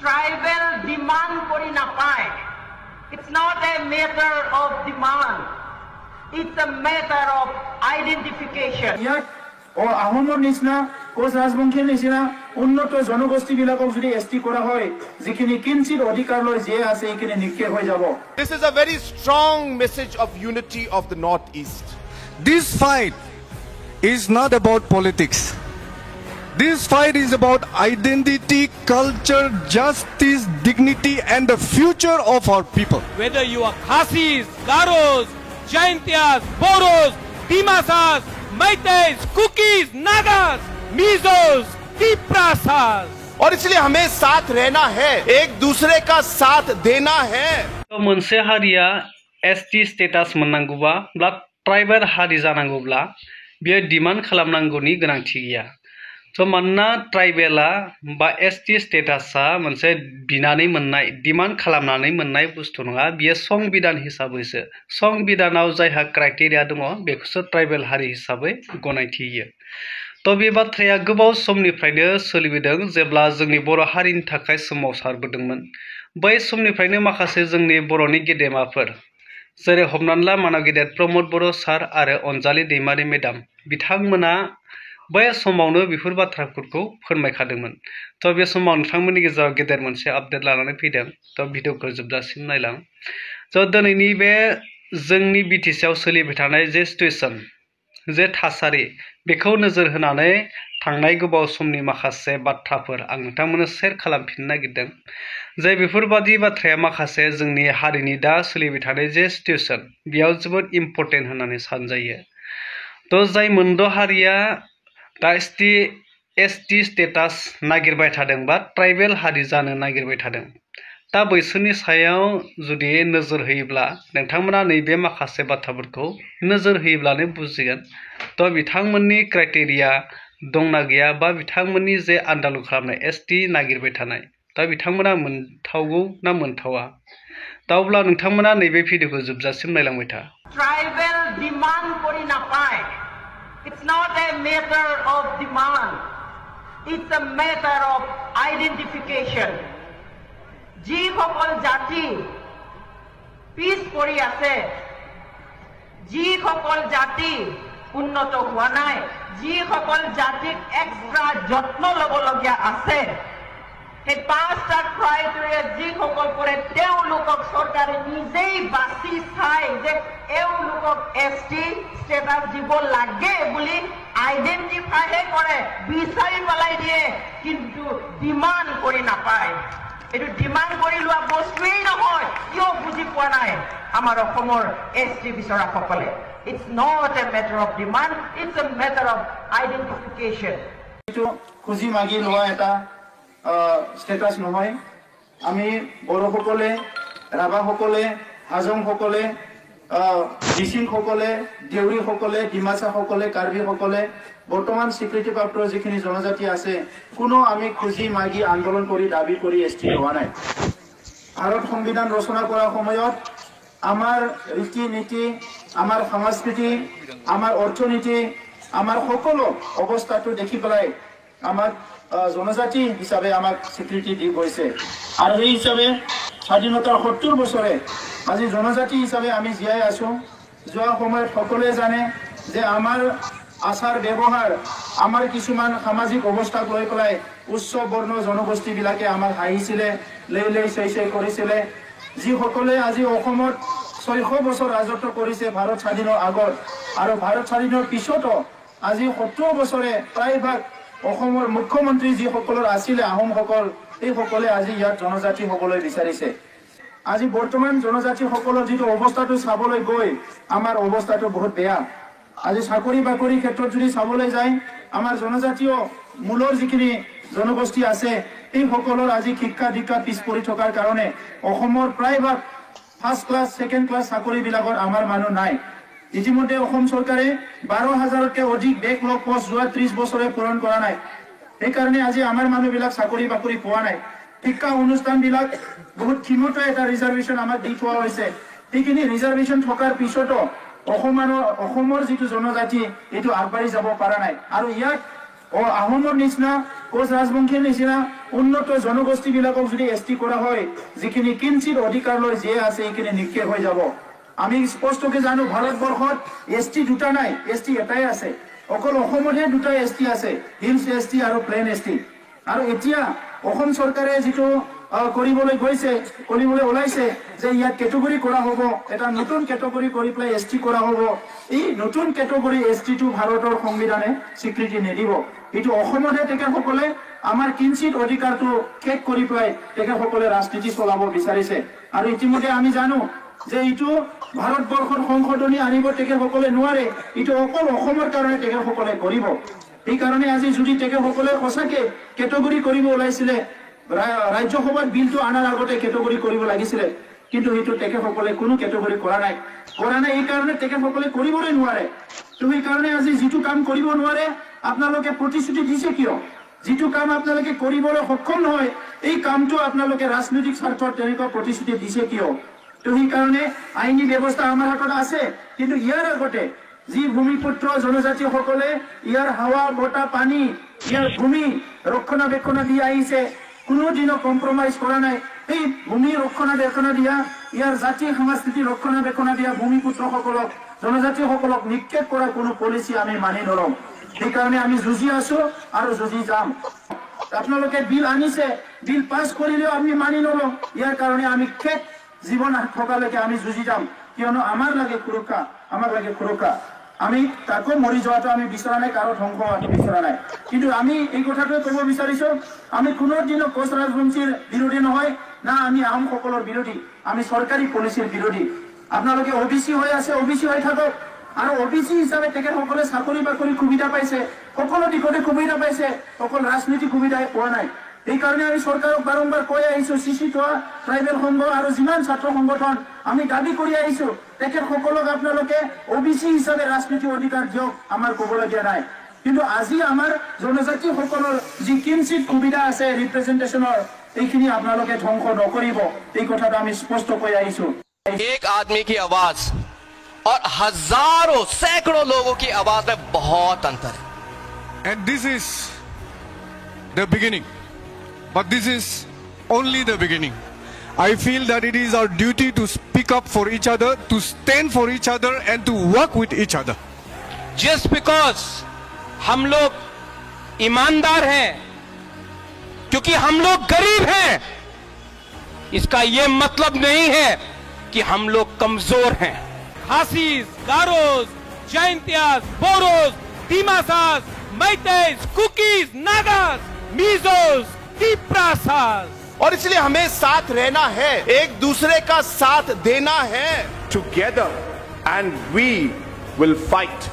Tribal demand করি না পায়। It's not a matter of demand. It's a matter of identification. ও আহোমৰ নিচিনা কোচ ৰাজবংশীৰ নিচিনা উন্নত জনগোষ্ঠীবিলাকক যদি এছটি কৰা হয়, যিখিনি কিঞ্চিত অধিকাৰ লৈ যে আছে এইখিনি নিক্ষেপ হৈ যাব। This is a very strong message of unity of the Northeast. This fight is not about politics. This fight is about identity, culture, justice, dignity and the future of our people. Whether you are Khasis, Garos, Jaintias, Boros, Dimasas, Maitais, Kukis, Nagas, Mizos, Tiprasas. और इसलिए हमें साथ रहना है, एक दूसरे का साथ देना है। तो मोनसे हारिया एसटी स्टेटास मोननांगौबा ब्ला ट्राइबेल हारि जानांगौब्ला बियो डिमान्ड खालामनांगौनि गोनांथि गैया। तो मानोना ट्राइबेला बा एसटी स्टेटासा मोनसे बिनानै मोननाय डिमान्ड खालामनानै मोननाय बुस्थु नङा, बियो संबिधान हिसाबैसो संबिधानाव जायहा क्राइटेरिया दङ बेखौसो ट्राइबेल हारि हिसाबै गनायथि होयो। तो बे बाथ्राया गोबाव समनिफ्रायनो सोलिबोदों जेब्ला जोंनि बर' हारिनि थाखाय सोमावसारबोदोंमोन। बै समनिफ्रायनो माखासे जोंनि बर'नि गेदेमाफोर जेरै हमनानै ला मानाव गेदेर प्रमद बर' सार आरो अनजालि दैमारि मेडाम बिथांमोना बै समावनो बेफोर बाथ्राफोरखौ फोरमायखादोंमोन। तो बे समाव नोंथांमोननि गेजेराव गेदेर मोनसे आपडेट लानानै फैदों। तो भिडिअखौ जोबजासिम नायलां। तो दिनैनि बे जोंनि बिटिसिआव सोलिबाय थानाय जे सिचुएसन जे थासारि बेखौ नोजोर होनानै थांनाय गोबाव समनि माखासे बाथ्राफोर आं नोंथांमोननो शेयार खालामफिननो नागिरदों। जे बेफोरबादि बाथ्राया माखासे जोंनि हारिनि दा सोलिबाय थानाय जे सिचुएसन बेयाव जोबोद इम्पर्टेन्ट होननानै सानजायो। तो जाय मोनद' हारिया दा एसटी स्टेटास नागिरबाय थादों बा ट्राइबेल हारि जानो नागिरबाय थादों, दा बैसोरनि सायाव जुदि नोजोर होयोब्ला नोंथांमोना नैबे माखासे बाथ्राफोरखौ नोजोर होयोब्लानो बुजिगोन। तो बिथांमोननि क्राइटेरिया दंना गैया बा बिथांमोननि जे आन्दालन खालामनाय एसटी नागिरबाय थानाय दा बिथांमोना मोनथावगौ ना मोनथावा। दा अब्ला नोंथांमोना नैबे भिडिअखौ जोबजासिम नायलांबाय था। ট্রাইবেল ডিমান্ড করি না পায়। It's not a matter of demand. It's a matter of identification. যিসকল জাতি পিছ পৰি আছে, যিসকল জাতি উন্নত হোৱা নাই, যিসকল জাতিক এক্সট্ৰা যত্ন ল'বলগীয়া আছে, সেই পাঁচটা ক্ৰাইটেৰিয়া যিসকল পৰে তেওঁলোকক চৰকাৰে নিজেই বাছি চাই যে এওঁলোকক এছটি ষ্টেটাছ দিব লাগে বুলি আইডেণ্টিফাইহে কৰে, বিচাৰি পেলাই দিয়ে, কিন্তু ডিমাণ্ড কৰি নাপায়। এইটো ডিমাণ্ড কৰি লোৱা বস্তুৱেই নহয়, কিয় বুজি পোৱা নাই আমাৰ অসমৰ ST বিচৰাসকলে। It's not a matter of demand, it's a matter of identification. এইটো খুজি মাগি লোৱা এটা স্টেটাছ নহয়। আমি বড়োসকলে, ৰাভাসকলে, হাজংসকলে, মিচিংসকলে, দেউৰীসকলে, ডিমাচাসকলে, কাৰ্বিসকলে বৰ্তমান স্বীকৃতিপ্ৰাপ্ত যিখিনি জনজাতি আছে কোনো আমি খুজি মাগি আন্দোলন কৰি দাবী কৰি এছটি লোৱা নাই। ভাৰত সংবিধান ৰচনা কৰাৰ সময়ত আমাৰ ৰীতি নীতি, আমাৰ সংস্কৃতি, আমাৰ অৰ্থনীতি, আমাৰ সকলো অৱস্থাটো দেখি পেলাই আমাক জনজাতি হিচাপে আমাক স্বীকৃতি দি গৈছে। আৰু সেই হিচাপে স্বাধীনতাৰ ৭০ বছৰে আজি জনজাতি হিচাপে আমি জীয়াই আছো। যোৱা সময়ত সকলোৱে জানে যে আমাৰ আচাৰ ব্যৱহাৰ, আমাৰ কিছুমান সামাজিক অৱস্থাক লৈ পেলাই উচ্চ বৰ্ণ জনগোষ্ঠীবিলাকে আমাক হাঁহিছিলে, লেই চেই কৰিছিলে। যিসকলে আজি অসমত ৬০০ বছৰ ৰাজত্ব কৰিছে ভাৰত স্বাধীনৰ আগত আৰু ভাৰত স্বাধীনৰ পিছতো আজি ৭০ বছৰে প্ৰায়ভাগ অসমৰ মুখ্যমন্ত্ৰী যিসকলৰ আছিলে আহোমসকল, এইসকলে আজি ইয়াত জনজাতি হ'বলৈ বিচাৰিছে। আজি বৰ্তমান জনজাতিসকলৰ যিটো অৱস্থাটো চাবলৈ গৈ আমাৰ অৱস্থাটো বহুত বেয়া। আজি চাকৰি বাকৰিৰ ক্ষেত্ৰত যদি চাবলৈ যায় আমাৰ জনজাতীয় মূলৰ যিখিনি জনগোষ্ঠী আছে এইসকলৰ আজি শিক্ষা দীক্ষা পিছ পৰি থকাৰ কাৰণে অসমৰ প্ৰায়ভাগ ফাৰ্ষ্ট ক্লাছ, ছেকেণ্ড ক্লাছ চাকৰিবিলাকত আমাৰ মানুহ নাই। ইতিমধ্যে অসম চৰকাৰে ১২,০০০তকৈ অধিক বেকলগ পোষ্ট যোৱা ৩০ বছৰে পূৰণ কৰা নাই। সেইকাৰণে আজি আমাৰ মানুহবিলাক চাকৰি বাকৰি পোৱা নাই। শিক্ষা অনুষ্ঠানবিলাক বহুত ক্ষীণত এটা ৰিজাৰ্ভেশ্যন আমাক দি থোৱা হৈছে। সেইখিনি ৰিজাৰ্ভেশ্যন থকাৰ পিছতো অসমৰ যিটো জনজাতি এইটো আগবাঢ়ি যাব পৰা নাই। আৰু ইয়াক আহোমৰ নিচিনা কোচ ৰাজবংশীৰ নিচিনা উন্নত জনগোষ্ঠীবিলাকক যদি এছটি কৰা হয়, যিখিনি কিঞ্চিত অধিকাৰ লৈ যিয়ে আছে এইখিনি নিক্ষেপ হৈ যাব। আমি স্পষ্টকে জানো ভাৰতবৰ্ষত এছটি দুটা নাই, এছটি এটাই আছে। অকল অসমতহে দুটা এছটি আছে, হিলছ এছটি আৰু প্লেন এছটি। আৰু এতিয়া অসম চৰকাৰে যিটো কৰিবলৈ ওলাইছে যে ইয়াত কেটেগৰী কৰা হ'ব, এটা নতুন কেটেগৰী কৰি পেলাই এছটি কৰা হ'ব। এই নতুন কেটেগৰী এছটিটো ভাৰতৰ সংবিধানে স্বীকৃতি নিদিব। এইটো অসমতহে তেখেতসকলে আমাৰ কিঞ্চিত অধিকাৰটো শেষ কৰি পেলাই তেখেতসকলে ৰাজনীতি চলাব বিচাৰিছে। আৰু ইতিমধ্যে আমি জানো যে এইটো ভাৰতবৰ্ষৰ সংশোধনী আনিব তেখেতসকলে নোৱাৰে, এইটো অকল অসমৰ কাৰণে তেখেতসকলে কৰিব। সেইকাৰণে আজি যদি তেখেতসকলে সঁচাকে কেটেগৰী কৰিব ওলাইছিলে, ৰাজ্যসভাত বিলটো অনাৰ আগতে কেটেগৰী কৰিব লাগিছিলে, কিন্তু সেইটো তেখেতসকলে কোনো কেটেগৰী কৰা নাই। এই কাৰণে তেখেতসকলে কৰিবলৈ নোৱাৰে। তো সেইকাৰণে আজি যিটো কাম কৰিব নোৱাৰে আপোনালোকে প্ৰতিশ্ৰুতি দিছে কিয়? যিটো কাম আপোনালোকে কৰিবলৈ সক্ষম নহয় এই কামটো আপোনালোকে ৰাজনৈতিক স্বাৰ্থত তেনেকুৱা প্ৰতিশ্ৰুতি দিছে কিয়? তো সেইকাৰণে আইনী ব্যৱস্থা আমাৰ হাতত আছে, কিন্তু ইয়াৰ আগতে যি ভূমিপুত্ৰ জনজাতিসকলে ইয়াৰ হাৱা বতাহ পানী ইয়াৰ ভূমি ৰক্ষণাবেক্ষণ দি আহিছে, কোনোদিনো কম্প্ৰমাইজ কৰা নাই। এই ভূমি ৰক্ষণাবেক্ষণ দিয়া, ইয়াৰ জাতি সংস্কৃতি ৰক্ষণাবেক্ষণ দিয়া ভূমিপুত্ৰসকলক জনজাতিসকলক নিক্ষেপ কৰা কোনো পলিচি আমি মানি নলওঁ। সেইকাৰণে আমি যুঁজি আছো আৰু যুঁজি যাম। আপোনালোকে বিল আনিছে, বিল পাছ কৰিলেও আমি মানি নলওঁ। ইয়াৰ কাৰণে আমি শেষ জীৱন থকালৈকে আমি যুঁজি যাম, কিয়নো আমাৰ লাগে সুৰক্ষা। আমি তাকো মৰি যোৱাটো আমি বিচৰা নাই, কাৰো ধ্বংস হোৱাটো বিচৰা নাই। কিন্তু আমি এই কথাটোৱে ক'ব বিচাৰিছো, আমি কোনোদিনো কোচ ৰাজবংশীৰ বিৰোধী নহয়, না আমি আহোমসকলৰ বিৰোধী, আমি চৰকাৰী পলিচিৰ বিৰোধী। আপোনালোকে অবিচি হৈ আছে, অবিচি হৈ থাকক। আৰু অবিচি হিচাপে তেখেতসকলে চাকৰি বাকৰি সুবিধা পাইছে, সকলো দিশতে সুবিধা পাইছে, অকল ৰাজনৈতিক সুবিধাই পোৱা নাই। সেইকাৰণে আমি চৰকাৰক বাৰম্বাৰ কৈ আহিছো, চিচিত ট্ৰাইবেল সংঘ আৰু যিমান ছাত্ৰ সংগঠন আমি দাবী কৰি আহিছো, তেখেতসকলক আপোনালোকে অবিচি হিচাপে ৰাজনৈতিক অধিকাৰ দিয়ক, আমাৰ ক'বলগীয়া নাই। কিন্তু আজি আমাৰ জনজাতিসকলৰ যি কিঞ্চিত সুবিধা আছে ৰিপ্ৰেজেণ্টেশ্যনৰ, এইখিনি আপোনালোকে ধ্বংস নকৰিব, এই কথাটো আমি স্পষ্ট কৈ আহিছো। एक आदमी की आवाज और हजारों सैकड़ों लोगों की आवाज में बहुत अंतर है। And this is the beginning. But this is only the beginning. I feel that it is our duty to speak up for each other, to stand for each other and to work with each other. Just because हम लोग ईमानदार हैं, क्योंकि हम लोग गरीब हैं, इसका यह मतलब नहीं है कि हम लोग कमजोर हैं। खासीज, गारोज, जैंतियास, बोरोस, दिमासास, मैतेस, कुकीज, नागास, मीजोस, तिप्रासास। और इसलिए हमें साथ रहना है, एक दूसरे का साथ देना है। Together and we will fight.